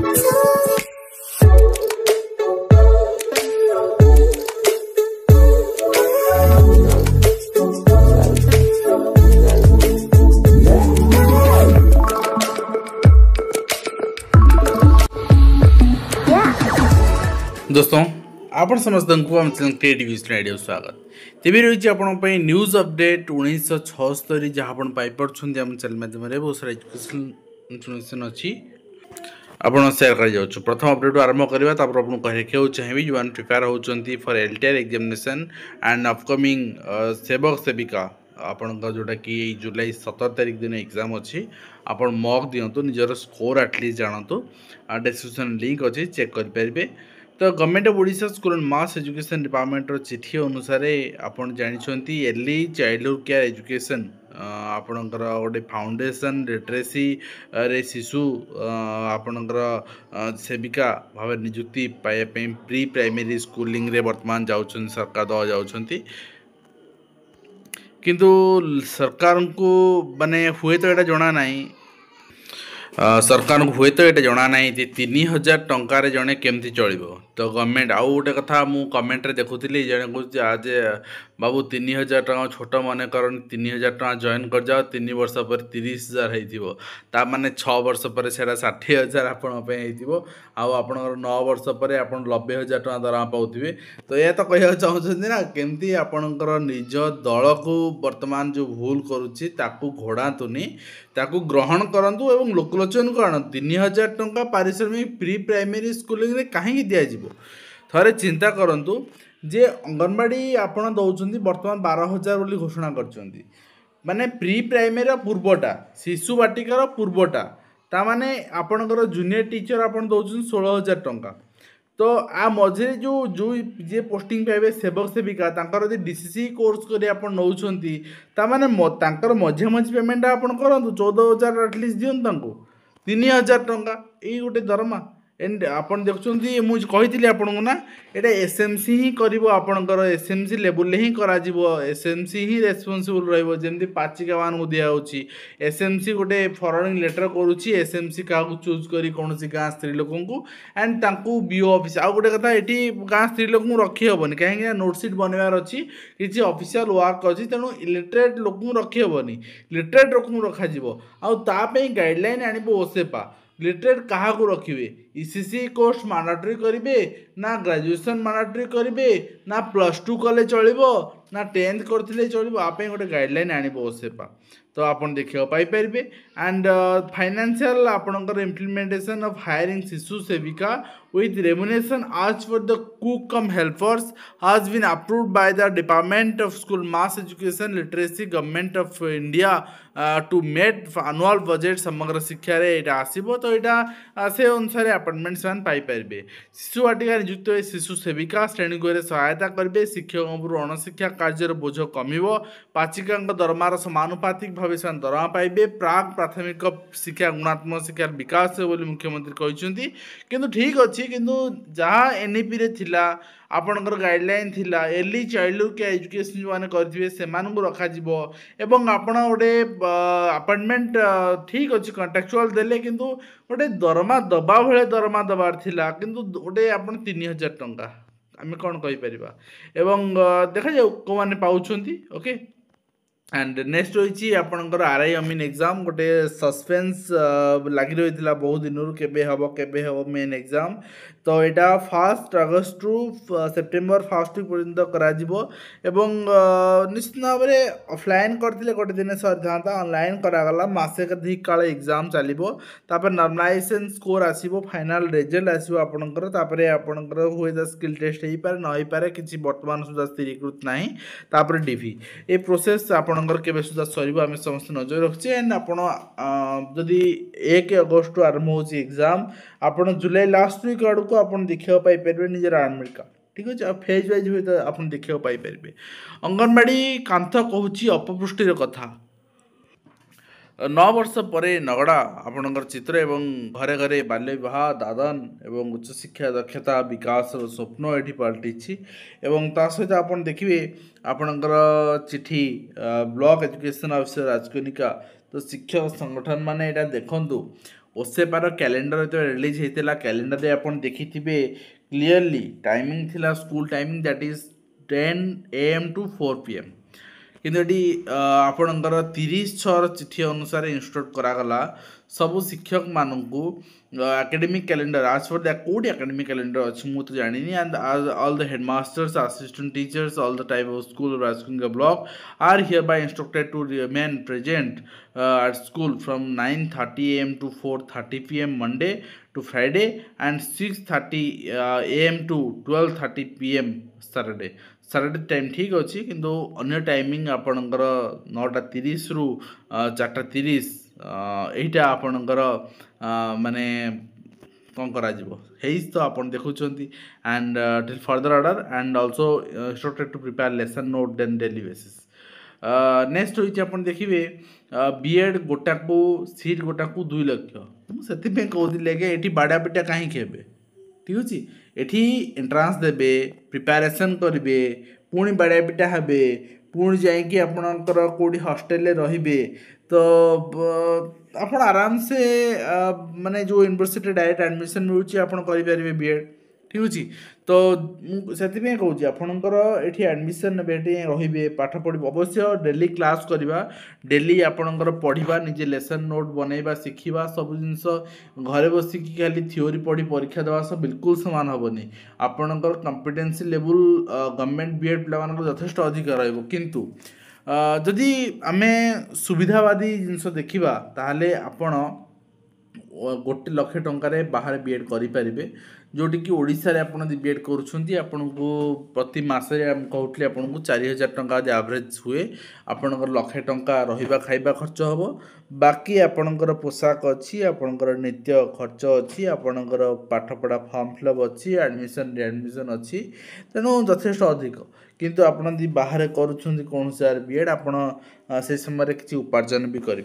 दोस्तों आपण समस्त को हम क्रिएटिव आइडिया स्वागत तेज रही आप न्यूज अपडेट 1976 जहाँ आप पाइपी आम चैनल माध्यम बहुत सारा एजुकेशन इनफर्मेशन अच्छी आपड़ सेयार कर प्रथम अपडेट आरंभ करवा आपको कहना चाहिए जो मैंने प्रिपेयर होती for LTR examination and upcoming सेवक सेविका आपण जोटा कि जुलाई 17 तारीख दिन एग्जाम अच्छी आप मॉक दिंतु निजर स्कोर एटलिस्ट जानतु डिस्क्रिप्शन लिंक अच्छी चेक करेंगे। तो government of Odisha school and mass education department चिठी अनुसार आपन जानते अर्ली चाइल्डहुड केयर एजुकेशन आपणकर गोटे फाउंडेशन लिटरेसी रे शिशु आपणकर सेविका भाव नियुक्ति पाइबापी प्री प्राइमरी स्कूलिंग रे वर्तमान जाउछन सरकार दवा जाउछंती किंतु सरकार को माने हुए तो यहाँ जना नहीं सरकार को हुए तो ये जना ना 3000 टंकार जड़े केमती चलो तो गवर्नमेंट आउ गोटे कथा मु कमेंट रे देखुली जड़े कह आज बाबू 3000 टका छोट मन कर 3000 टका जॉइन कर जाओ 3 वर्ष पर 30,000 हो माने 6 वर्ष पर से 60,000 आपण 9 वर्ष पर आप 90,000 टका दरमा पाऊे तो यह तो कह चाहते ना केमती आपणकर निज दल को वर्तमान जो भूल करुच्ची घोड़ातुनी ताकू ग्रहण करंतु एवं लोकलोचन करण 3000 टंका पारिश्रमिक प्री प्राइमरी स्कूलिंग रे कहीं दिज्व थे चिंता करंतु जे अंगनवाड़ी आपड़ दौरान बर्तमान 12,000 बोली घोषणा कर माने प्री प्राइमरी पूर्वटा शिशु बाटिकार पूर्वटा ताने आपणकर जूनियर टीचर आप दौरान 16,000 टंका तो आ मझे जो जो जे पोस्टिंग पाइबे सेवक सेविका तांकर यदि डीसीसी कोर्स करी आप नौछंती तामाने तांकर मझे मझे पेमेंट आपन करंतु 14,000 एटलिस्ट दियंतु 3,000 टंका यही गोटे दरमा एंड आपन देखुछंती मुझे कहितली आपनको ना एटा एसएमसी ही करिवो आपनकर एसएमसी लेवल ही करा जिवो एसएमसी ही रेस्पोंसिबल रहइबो जेमति पाचिका मान को दिया होची एसएमसी गोटे फॉरवर्डिंग लेटर करूची एसएमसी का चूज करी कोनसी गां स्त्री लोकन को एंड तांकू बीओ ऑफिस आ गोटे कथा एठी गां स्त्री लोक को रखी होबनी काहे नोट शीट बनवार अछि किछि ऑफिशियल वर्क अछि तेनु इलिटरेट लोक को रखी होबनी लिटरेट लोक को रखा जिवो आ ता पे गाइडलाइन आनिबो ओसेपा लिटरेट क्या रखिए ईसीसी कोर्स मांडेटरी करेंगे ना ग्रेजुएशन मांडेटरी करेंगे ना +2 कले चलो ना 10th करते चलो आप गोटे गाइडलाइन आसेपा तो आप देखा पाइपर एंड फाइनेंशियल आपणकर इम्प्लीमेंटेशन ऑफ हायरिंग शिशु सेविका with remuneration as for the cook cum helpers has been approved by the Department of School Mass Education Literacy Government of India to meet annual budget समग्र शिक्षा रे एटा आसीबो तो एटा से अनुसार appointments मान पाई परबे शिशु वाटिका नियुक्त होय शिशु सेविका श्रेणी गोरे सहायता करबे शिक्षक अण शिक्षा कार्य बोझ कमिबो पाचिका दरमार समानुपातिक भाव से दरमा पाइबे प्राक प्राथमिक शिक्षा गुणात्मक शिक्षा विकास बोली मुख्यमंत्री कहते किंतु ठीक अच्छी किंतु जहाँ एनईपी रे थिला आपणकर गाइडलाइन थिला अर्ली चाइल्डहुड केयर एजुकेशन जो मैंने करेंगे से रखा एवं आपण गोटे अपॉइंटमेंट ठीक अच्छी कंट्राक्चुअल देले किंतु गोटे दरमा दबा भाई दरमा दबार थिला किंतु गोटे आप 3,000 टंका आम कौन कहीपर एवं देखा जाऊ कौ मैंने पाँच ओके एंड नेक्स्ट रही आपणकर आरआई अमीन एग्जाम गोटे सस्पेंस लगी रही है बहुत दिन केबे हम मेन एग्जाम तो यहाँ 1 अगस्त रु सेप्टेम्बर 1 पर्यंत एवं निश्चित भाव में ऑफलाइन करते गोटे दिन सरी था ऑनलाइन करागला मसे अधिक काल एग्जाम चलो नॉर्मलाइजेशन स्कोर आसो फाइनाल रिजल्ट आसो आपणकर आपणकर हुए तो स्किल टेस्ट हो पारे न हो पारे किसी वर्तमान सुधा स्थिरीकृत ना डीवी ये प्रोसेस आपणकर केबे सुधा सर आम समस्त नजर रखुचे एंड आपड़ी 1 अगस्त आरंभ हो एग्जाम आप जुलाई लास्ट वीक आड़ को आप देखा पाइपर निजर एडमिट कार्ड ठीक अच्छे फेज वाइज हुए तो आप देखा पाइपर अंगनवाड़ी कांथ कहूँ अपपुष्टिर कथा 9 वर्ष पर नगड़ा आपणकर चित्र एवं घरे घरे बाल्य विवाह दादन एवं उच्च शिक्षा दक्षता विकास स्वप्न ये पलटि एवं ता सहित आप देखिए आपणकर चिठी ब्लॉक एजुकेशन ऑफिसर राजकनिका तो शिक्षक संगठन माने यहाँ देखु ओसेपार कैलेंडर जो रिलीज होता कैलेंडर आप देखि क्लीयरली टाइमिंग थिला school timing that is 10 AM to 4 PM किंतु ये आपणकर 36 चिठी अनुसार इंस्ट्रक्ट करागला सबु शिक्षक मानू एकेडमिक कैलेंडर आज for that code academic calendar अच्छी मुझे जानी and all the headmasters assistant teachers all the type of school Rajkung block are hereby instructed to remain present at school from 9:30 AM to 4:30 PM Monday to Friday and 6:30 AM to 12:30 PM Saturday time ठीक अच्छी किंतु अन्य timing आपणकर 9:30 रु 4:30 यहीटा आपणकर माने कौन करा तो आप देखुं and till further order and also instructed to prepare lesson note then daily basis next होइए आप देखिए बीएड गोटा को सीट गोटा को 2 लाख से कहते ये बाड़ा पिटा कहीं हेबे ठीक अच्छे एठी एंट्रांस देबे प्रिपेरेसन करेंगे पुणी बाड़ा पिटा हे पुणी जाकि आपणकर कौटी हॉस्टेल रे तो आप आराम से माने जो यूनिवर्सिटी डायरेक्ट एडमिशन मिलूँ आप करेंगे बीएड ठीक अच्छे तो से कहूँ आपणकर ये एडमिशन रे पाठ पढ़ अवश्य डेली क्लास करवा डेली आपणकर पढ़ा निजे लेसन नोट बनइबा शिखा सब जिनस घरे बसिकी खाली थ्योरी पढ़ी परीक्षा देवा सब बिल्कुल सामान हेनी आपणकर कॉम्पिटेंसी लेवल गवर्नमेंट बीएड पे यथेष्ट अधिक रु जदि आमे सुविधावादी जिनस देखा ताहले आपण 1 लाख टंकार बाहर बीएड करें जोटि कि ओडिशा रे आपण बीएड करूछंती आपन को प्रति मासे हम कहउतले आपन को 4000 टंका एवरेज हुए आपनकर लाख टंका रहिबा खाइबा खर्च हबो बाकी आपनकर पोशाक अच्छी आपनकर नित्य खर्च अच्छी आपनकर पाठ पढ़ा फॉर्म फिलअप अच्छी एडमिशन अच्छी तेणु यथेष्ट अधिक किंतु आपन दी बाहर करूछंती कौन से बीएड आपन से समय किसी उपार्जन भी करें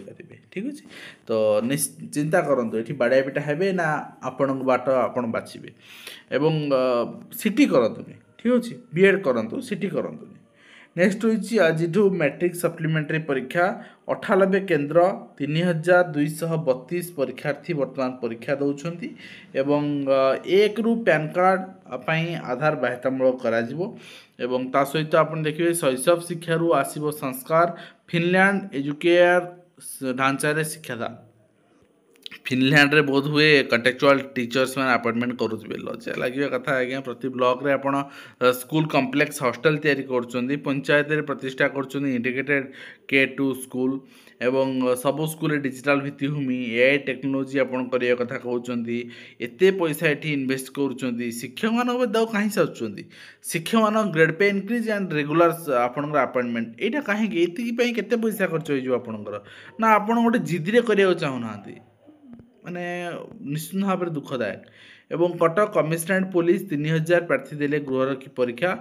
ठीक अच्छे तो चिंता करूँ ये बाड़ा पिटा हे ना आपण बाट आपड़ बाछे एवं सीटी करतुनि ठीक अच्छे बीएड करूँ सीटी करतुनि नेक्स्ट होइछि आज मैट्रिक सप्लीमेंटरी परीक्षा 98 केन्द्र 3232 परीक्षार्थी वर्तमान परीक्षा दौरान एवं 1 रु पैन कार्ड पाई आधार बाध्यतामूलक करा एवं ता सहित आप देखिए शैशव शिक्षा आसव संस्कार फिनलैंड एजुकेयर ढांचारे शिक्षादान फिनलैंड रे बहुत हुए कंटेक्चुअल टीचर्स मैंने अपॉइंटमेंट करुवे लज्जा लगे कथा आज्ञा प्रति ब्लॉक रे आपण स्कूल कॉम्प्लेक्स हॉस्टल तैयारी कर पंचायत रे प्रतिष्ठा कर इंटीग्रेटेड K2 स्कूल एवं सब स्कूल डिजिटल भित्तिभूमि एआई टेक्नोलोजी आपन करिया कथा कहउचंती एते पैसा एठी इन्वेस्ट करूचंती शिक्षक मान दाव कहीं साचुचंती शिक्षक मान grade pay increase and regular आपनकर अपॉइंटमेंट एटा कहीं एति पई केते पैसा खर्च होइजो आपनकर ना आपन गोटे जिद्दी रे करिया चाहू नांती माने निश्चित भाव में दुखदायक एवं कटक कमिशनरेट पुलिस 3000 प्रार्थी देले गृहरक्षी परीक्षा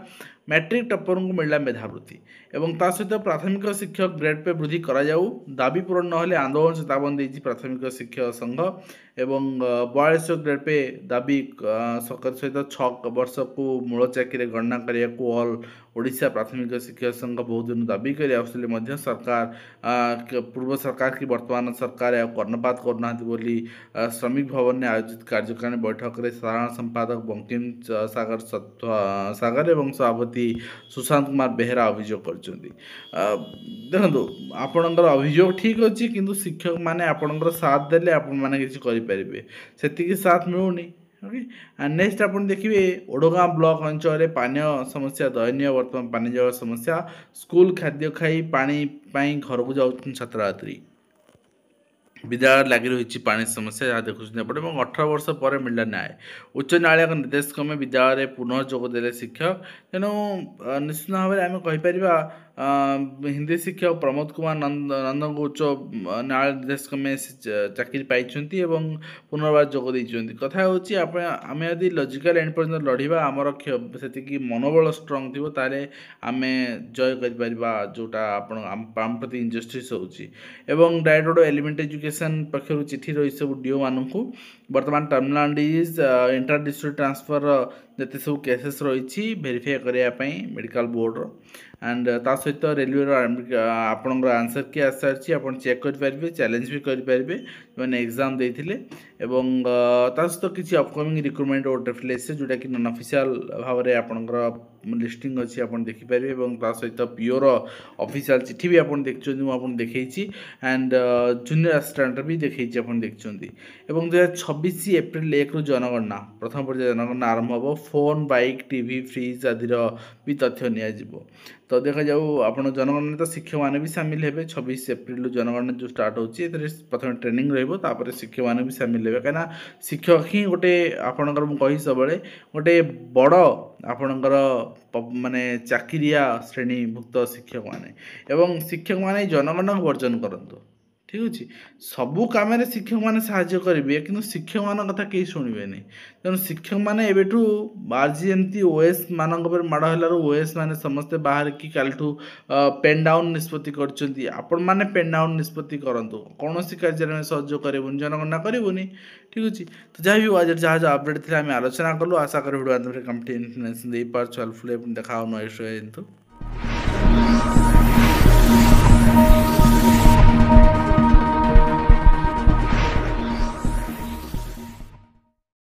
मैट्रिक टपर को मिलला मेधावृत्ति एवं ता सहित प्राथमिक शिक्षक ग्रेड पे वृद्धि करा जाऊ दाबी पूरण नहले आंदोलन चेतावनी देछि प्राथमिक शिक्षक संघ एवं 42 ग्रेड पे दाबी सरकार सहित 6 वर्ष को मूल चाकरी गणना करिया को ऑल ओडिशा प्राथमिक शिक्षक संघ बहुत दिन दाबी कर आसुले मध्य सरकार पूर्व सरकार की वर्तमान सरकार कर्णपात करना बोली श्रमिक भवन में आयोजित कार्यकारिणी बैठक में साधारण संपादक बंकिम सागर एवं सभापति सुशांत कुमार बेहेरा अभियोग कर देखो आपणकर अभियोग ठीक अच्छी किंतु शिक्षक माने आपणकर साथ देले आपण माने किछि करि परिबे सेतिकी साथ मिलुनी ओके एंड नेक्स्ट आप देखिए ओडगांव ब्लॉक अंचल पानीय समस्या दयनीय वर्तमान पानी जल समस्या स्कूल खाद्य खाई पानी पाई घर को जाऊँ छात्र छात्री विद्यालय लगी रही पानी समस्या जहाँ देखुं एपटे 18 वर्ष पर मिलला न्याय उच्च न्यायालय निर्देश क्रमे विद्यालय पुनः जोग देले शिक्षक तेणु निश्चित भाव में आम कहीपर हिंदी शिक्षक प्रमोद कुमार नंदन को उच्च न्यायालय निर्देश क्रमे चाकरी पाई पुनर्बार जोग देती कथा आम यदि लजिकाल एंड पर्यटन लड़वा आमर से मनोबल स्ट्रंग थी ताले आम जय कर जोटा आम प्रति इंजस्टिस होची डायरेक्टर एलिमेंट एजुकेशन पक्षर चिठी रही सब डीओ मानू बर्तमान टर्मिनाल डिज इंटर डिस्ट्रिक्ट ट्रांसफर जिते सब केसेस रही भेरीफाई करने मेडिकल बोर्ड एंड ता सहित रेलवे आपणकर आंसर की आसी सारी आप चेक करेंगे चैलेंज भी करेंगे मैंने एग्जाम देते एवं ता सहित किसी अपकमिंग रिक्रुटमेंट नोटिफिकेशन जोटा कि नॉन ऑफिशियल भाव में आपणकर लिस्टिंग अच्छी आप देखिपारे और ता सहित पीओर ऑफिशियल चिठी भी आप देखते मुझे देखी एंड जूनियर असिस्टेंट भी देखी आप देखते और 2026 एप्रिल 1 रु जनगणना प्रथम पर्याय जनगणना आरंभ हम फोन बाइक टीवी फ्रिज आदि भी तथ्य नियाजिबो। तो देखा जाऊ आप जनगणना तो शिक्षक मैंने भी सामिल हे 26 एप्रिल जनगणना जो स्टार्ट होची प्रथम ट्रेनिंग रही शिक्षक मैंने भी सामिल हे कहीं शिक्षक ही गोटे आपणकर मुझे सब गोटे बड़ आपणकर माने चाकिरिया श्रेणीभुक्त शिक्षक माने एवं शिक्षक माने जनगणना को वर्जन करंतु ठीक अच्छे सबू कम शिक्षक मैंने साहाय्य करेंगे कि शिक्षक मान कथा कहीं शुणे तेणु शिक्षक मैंने एवं आज एमती ओएस मान माड़ है ओएस मैंने समस्ते बाहर कि कालठू पेन डाउन निष्पत्ति कर पेन डाउन निष्पत्ति करूँ कौन कार्य में सहयोग करूँ जनगणना करूनी ठीक अच्छे। तो जहाँ भी आज जहाँ जहाँ अपडेट थे आम आलोचना कलु आशा कर भिडियो कंप्लीट इन्फर्मेशन दे पार्छ हेल्पफुल देखा नुआ